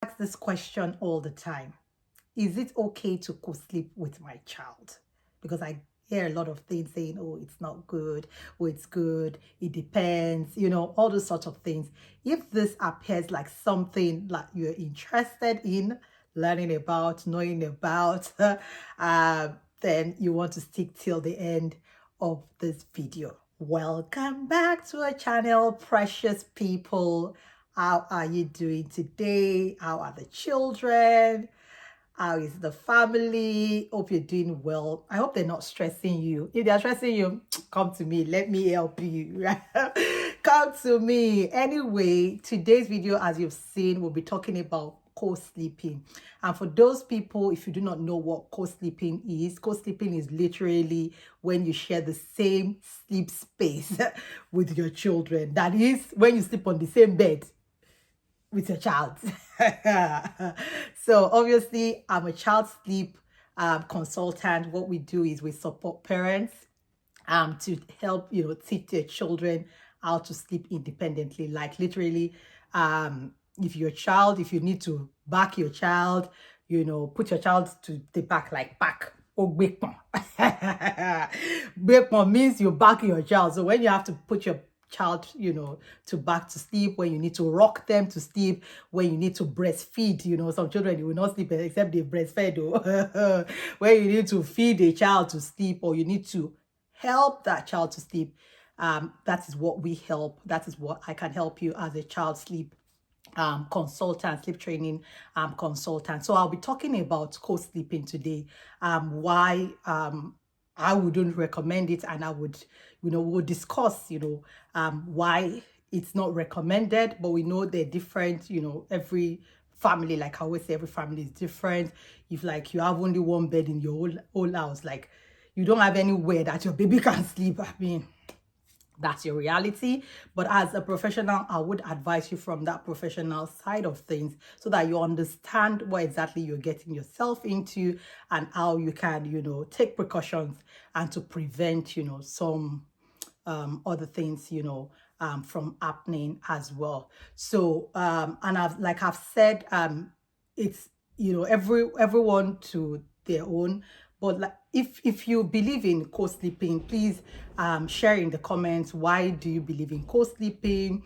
Ask this question all the time. Is it okay to co-sleep with my child? Because I hear a lot of things saying, oh, it's not good, oh, it's good, it depends, all those sorts of things. If this appears like something like you're interested in learning about, knowing about, then you want to stick till the end of this video. Welcome back to our channel, precious people. How are you doing today? How are the children? How is the family? Hope you're doing well. I hope they're not stressing you. If they're stressing you, come to me. Let me help you. Come to me. Anyway, today's video, as you've seen, we'll be talking about co-sleeping. And for those people, if you do not know what co-sleeping is literally when you share the same sleep space with your children. That is when you sleep on the same bed with your child. So obviously, I'm a child sleep consultant. What we do is we support parents to help teach their children how to sleep independently. Like literally, if you need to back your child, put your child to the back, like back. Oh, bekpon. Bekpon means you back your child. So when you have to put your child, to back to sleep, when you need to rock them to sleep, when you need to breastfeed, some children, you will not sleep except they breastfed. When you need to feed a child to sleep, or you need to help that child to sleep, that is what we help. That is what I can help you as a child sleep consultant, sleep training consultant. So I'll be talking about co-sleeping today, why I wouldn't recommend it, and I would, we'll discuss, why it's not recommended, but we know they're different, every family, like I always say, every family is different. If like you have only one bed in your whole house, like you don't have anywhere that your baby can sleep, I mean, that's your reality. But as a professional, I would advise you from that professional side of things so that you understand what exactly you're getting yourself into and how you can, take precautions and to prevent, some other things, from happening as well. So, and I've said, it's, everyone to their own. But like, if you believe in co-sleeping, please share in the comments, why do you believe in co-sleeping?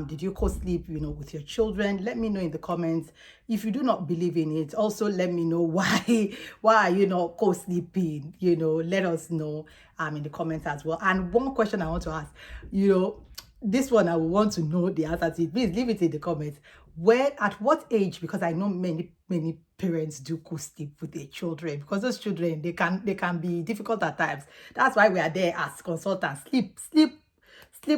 Did you co-sleep, with your children? Let me know in the comments. If you do not believe in it, also let me know why are you not co-sleeping? Let us know in the comments as well. And one question I want to ask, this one I want to know the answer to it. Please leave it in the comments. At what age? Because I know many parents do co-sleep with their children, because those children, they can be difficult at times. That's why we are there as consultants, sleep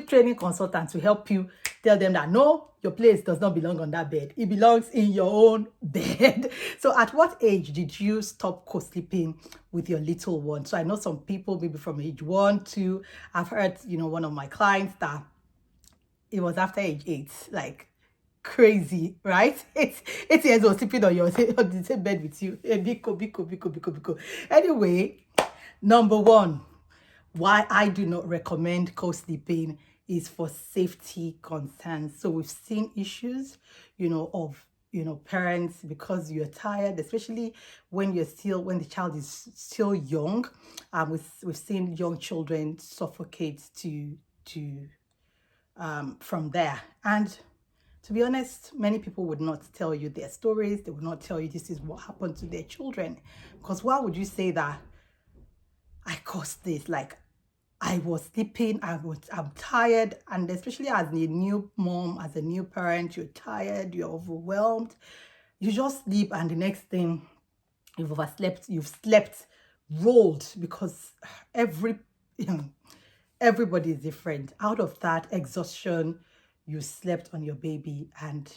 training consultants, to help you tell them that no, your place does not belong on that bed. It belongs in your own bed. So at what age did you stop co-sleeping with your little one? So I know some people, maybe from age 1, 2. I've heard, one of my clients that it was after age 8, like crazy, right? 8 years old sleeping on the same bed with you. Biko. Anyway, number 1, why I do not recommend co-sleeping is for safety concerns. So we've seen issues, of parents, because you're tired, especially when the child is still young. We've seen young children suffocate from there. And to be honest, many people would not tell you their stories. They would not tell you this is what happened to their children. Because why would you say that I caused this? Like, I was sleeping, I'm tired. And especially as a new mom, as a new parent, you're tired, you're overwhelmed. You just sleep, and the next thing, you've slept rolled, because everybody is different. Out of that exhaustion, you slept on your baby, and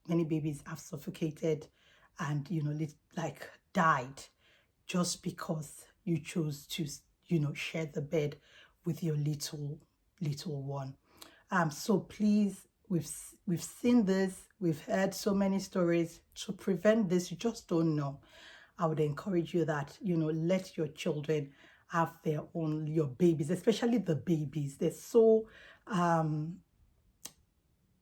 many babies have suffocated and like died, just because you chose to share the bed with your little one. So please, we've seen this, we've heard so many stories. To prevent this, you just don't know. I would encourage you that let your children have your babies, especially the babies. They're so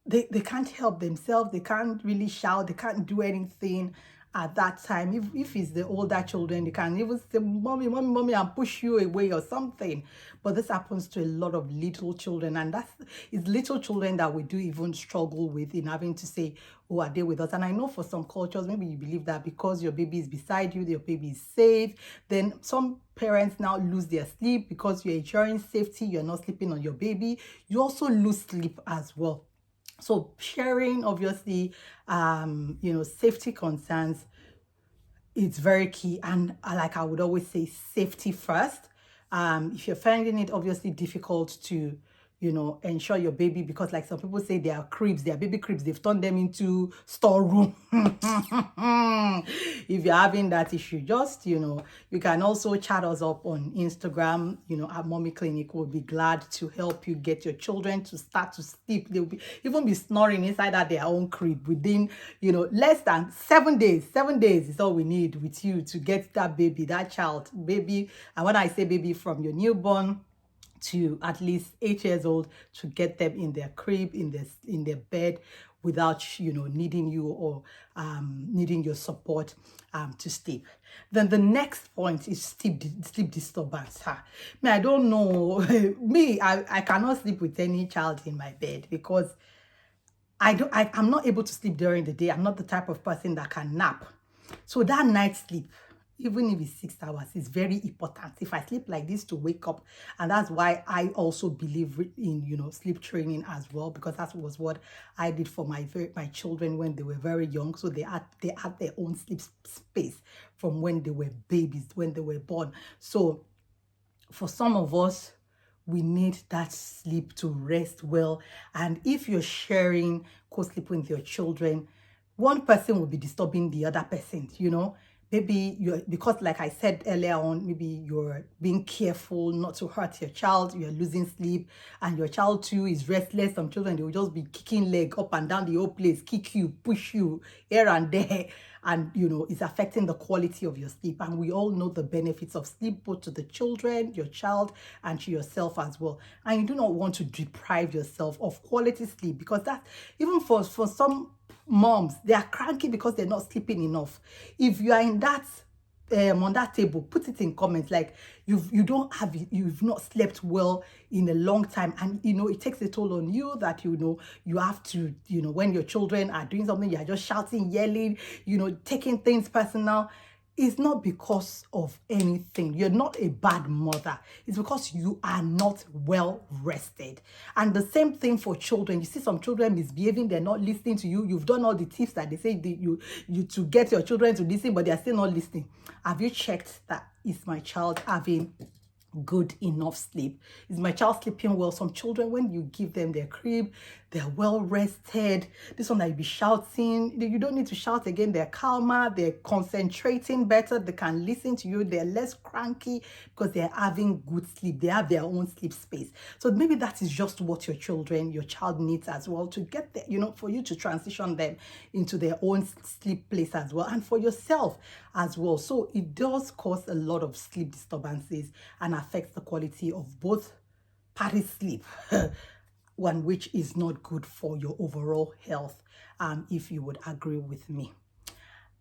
they can't help themselves. They can't really shout. They can't do anything at that time. If it's the older children, they can even say, mommy, mommy, mommy, and push you away or something. But this happens to a lot of little children, and it's little children that we do even struggle with in having to say, oh, are they with us? And I know for some cultures, maybe you believe that because your baby is beside you, your baby is safe. Then some parents now lose their sleep because you're ensuring safety. You're not sleeping on your baby. You also lose sleep as well. So sharing, obviously, safety concerns, it's very key. And like I would always say, safety first. If you're finding it obviously difficult to, ensure your baby, because like some people say they are cribs, they are baby cribs, they've turned them into storeroom. If you're having that issue, just, you can also chat us up on Instagram, at Mommy Clinic. We'll be glad to help you get your children to start to sleep. They'll even be snoring inside at their own crib within, less than 7 days. 7 days is all we need with you to get that baby, that child, baby. And when I say baby, from your newborn to at least 8 years old, to get them in their crib, in their bed, without needing you or needing your support to sleep. Then the next point is sleep disturbance. I don't know. I cannot sleep with any child in my bed because I'm not able to sleep during the day. I'm not the type of person that can nap. So that night sleep, even if it's 6 hours, is very important. If I sleep like this, to wake up. And that's why I also believe in, sleep training as well, because that was what I did for my children when they were very young. So they had their own sleep space from when they were babies, when they were born. So for some of us, we need that sleep to rest well. And if you're sharing co-sleep with your children, one person will be disturbing the other person, Maybe because like I said earlier on, maybe you're being careful not to hurt your child, you're losing sleep, and your child too is restless. Some children, they will just be kicking leg up and down the whole place, kick you, push you here and there, and it's affecting the quality of your sleep. And we all know the benefits of sleep, both to the children, your child, and to yourself as well. And you do not want to deprive yourself of quality sleep, because that, even for some moms, they are cranky because they're not sleeping enough. If you are in that on that table, put it in comments, like you've not slept well in a long time, and it takes a toll on you, that you have to, when your children are doing something, you're just shouting, yelling, taking things personal. It's not because of anything. You're not a bad mother. It's because you are not well rested. And the same thing for children. You see some children misbehaving, they're not listening to you. You've done all the tips that they say you to get your children to listen, but they're still not listening. Have you checked that? Is my child having good enough sleep? Is my child sleeping well? Some children, when you give them their crib, they're well rested. This one that you be shouting, you don't need to shout again. They're calmer, they're concentrating better, they can listen to you, they're less cranky because they're having good sleep. They have their own sleep space. So maybe that is just what your child needs as well, to get there, for you to transition them into their own sleep place as well, and for yourself as well. So it does cause a lot of sleep disturbances and affects the quality of both parties' sleep, one which is not good for your overall health, if you would agree with me.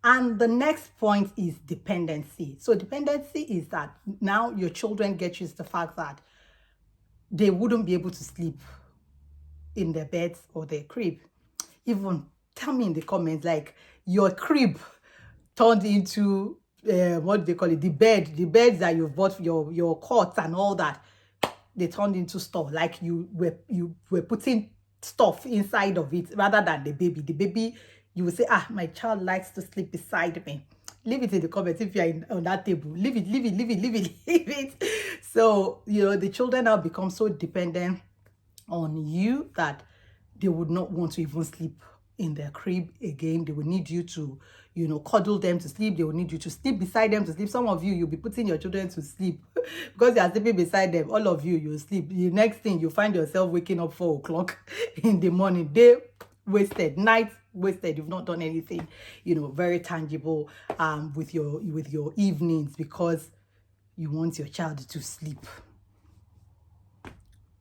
And the next point is dependency. So dependency is that now your children get used to the fact that they wouldn't be able to sleep in their beds or their crib. Even tell me in the comments, like, your crib turned into what they call it, the beds that you've bought for your cots and all that, they turned into stuff. Like you were putting stuff inside of it rather than the baby. The baby, you will say, my child likes to sleep beside me. Leave it in the comments if you're on that table. Leave it. So the children now become so dependent on you that they would not want to even sleep in their crib again. They will need you to, cuddle them to sleep. They will need you to sleep beside them to sleep. Some of you, you'll be putting your children to sleep because they are sleeping beside them. All of you, you'll sleep. The next thing, you find yourself waking up 4 o'clock in the morning. Day wasted, night wasted. You've not done anything, very tangible with your evenings, because you want your child to sleep.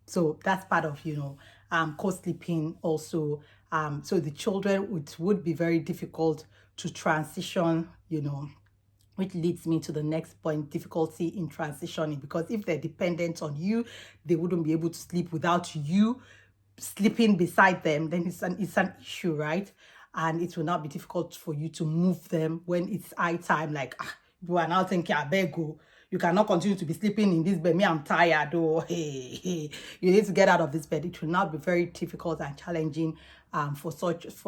So that's part of, co-sleeping also. So the children, would be very difficult to transition, which leads me to the next point, difficulty in transitioning, because if they're dependent on you, they wouldn't be able to sleep without you sleeping beside them. Then it's an issue, right? And it will not be difficult for you to move them when it's eye time, like you are now thinking, I beg you, you cannot continue to be sleeping in this bed. Me, I'm tired. Oh, hey, you need to get out of this bed. It will not be very difficult and challenging for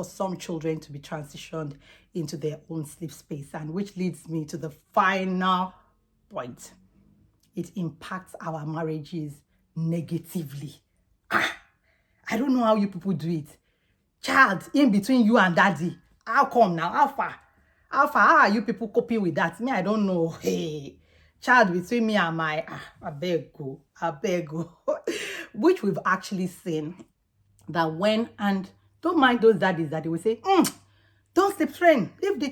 some children to be transitioned into their own sleep space. And which leads me to the final point. It impacts our marriages negatively. I don't know how you people do it. Child in between you and daddy. How come now? How far? How are you people coping with that? Me, I don't know. Hey, child between me and my, I beg you. Which we've actually seen that when, and don't mind those daddies that they will say, don't sleep train, leave the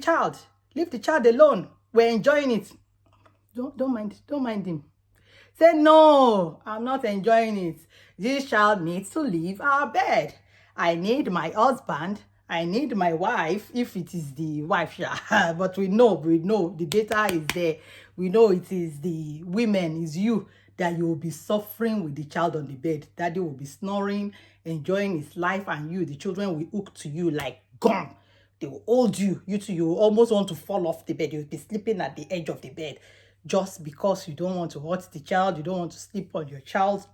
child alone. We're enjoying it. Don't mind him. Say, no, I'm not enjoying it. This child needs to leave our bed. I need my husband. I need my wife, if it is the wife. But we know the data is there. We know it is the women, is you, that you will be suffering with the child on the bed. Daddy will be snoring, enjoying his life, and you, the children, will hook to you like gum. They will hold you. You almost want to fall off the bed. You'll be sleeping at the edge of the bed just because you don't want to hurt the child. You don't want to sleep on your child.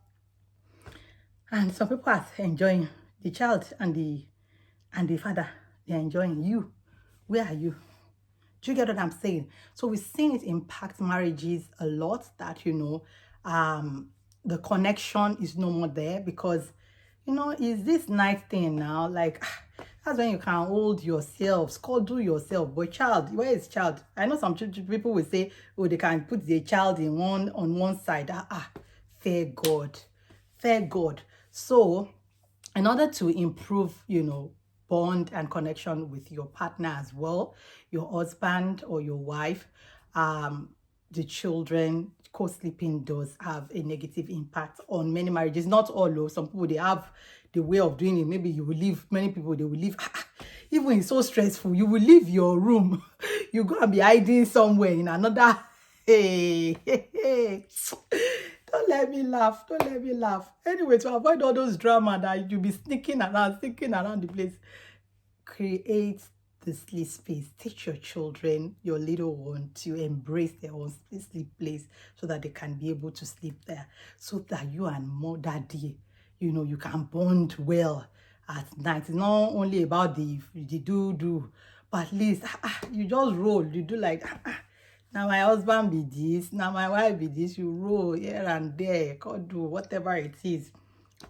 And some people are enjoying the child and the father. They're enjoying you. Where are you? Do you get what I'm saying? So we've seen it impact marriages a lot, that, the connection is no more there, because, is this night thing now, like, that's when you can hold yourselves, do yourself. But child, where is child? I know some people will say, oh, they can put their child on one side. Fair God. So in order to improve, bond and connection with your partner as well, your husband or your wife, the children, co-sleeping does have a negative impact on many marriages. Not all, though. Some people, they have the way of doing it. Maybe you will leave. Many people, they will leave. Even it's so stressful, you will leave your room. You go and be hiding somewhere in another. Hey. Don't let me laugh. Anyway, to avoid all those drama that you'll be sneaking around the place, create the sleep space. Teach your children, your little one, to embrace their own sleep place so that they can be able to sleep there. So that you and daddy, you can bond well at night. It's not only about the do, but at least you just roll. You do like, now my husband be this, now my wife be this. You roll here and there, God do whatever it is.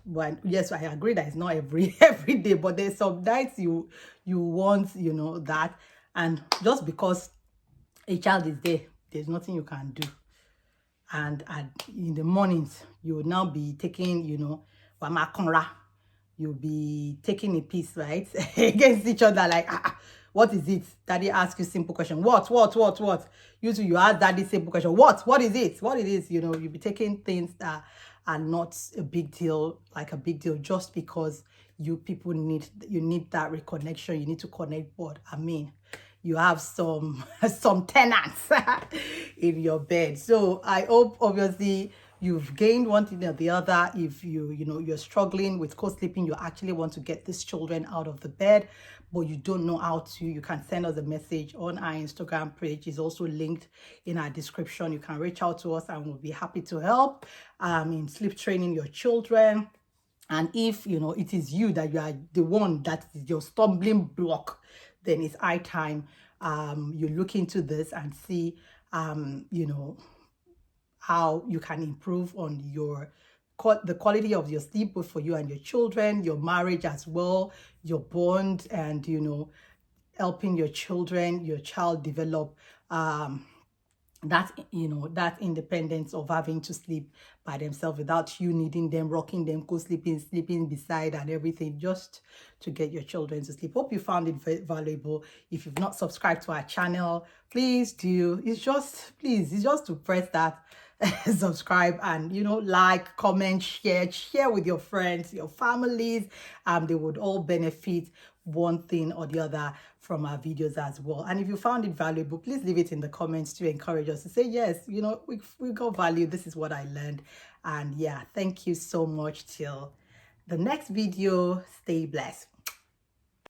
But yes, I agree that it's not every day, but there's some nights you want, that, and just because a child is there, there's nothing you can do. And in the mornings, you will now be taking, wamakonra. You'll be taking a piece, right, against each other, like, what is it? Daddy asks you simple question. What? Usually you ask daddy simple question. What is it? What it is? You'll be taking things that are not a big deal, like a big deal, just because you people need that reconnection. You need to connect. But you have some tenants in your bed. So I hope, obviously, you've gained one thing or the other. If you're struggling with co-sleeping, you actually want to get these children out of the bed, but you don't know how to, you can send us a message on our Instagram page. It's also linked in our description. You can reach out to us and we'll be happy to help in sleep training your children. And if it is you that you are the one that is your stumbling block, then it's high time you look into this and see how you can improve on the quality of your sleep, both for you and your children, your marriage as well, your bond, and helping your child develop that, you know, that independence of having to sleep by themselves without you needing them, rocking them, sleeping beside and everything, just to get your children to sleep. Hope you found it valuable. If you've not subscribed to our channel, please do. It's just to press that subscribe and, you know, like, comment, share with your friends, your families. They would all benefit one thing or the other from our videos as well. And if you found it valuable, please leave it in the comments to encourage us to say, yes, you know, we got value. This is what I learned. And yeah, thank you so much. Till the next video, stay blessed.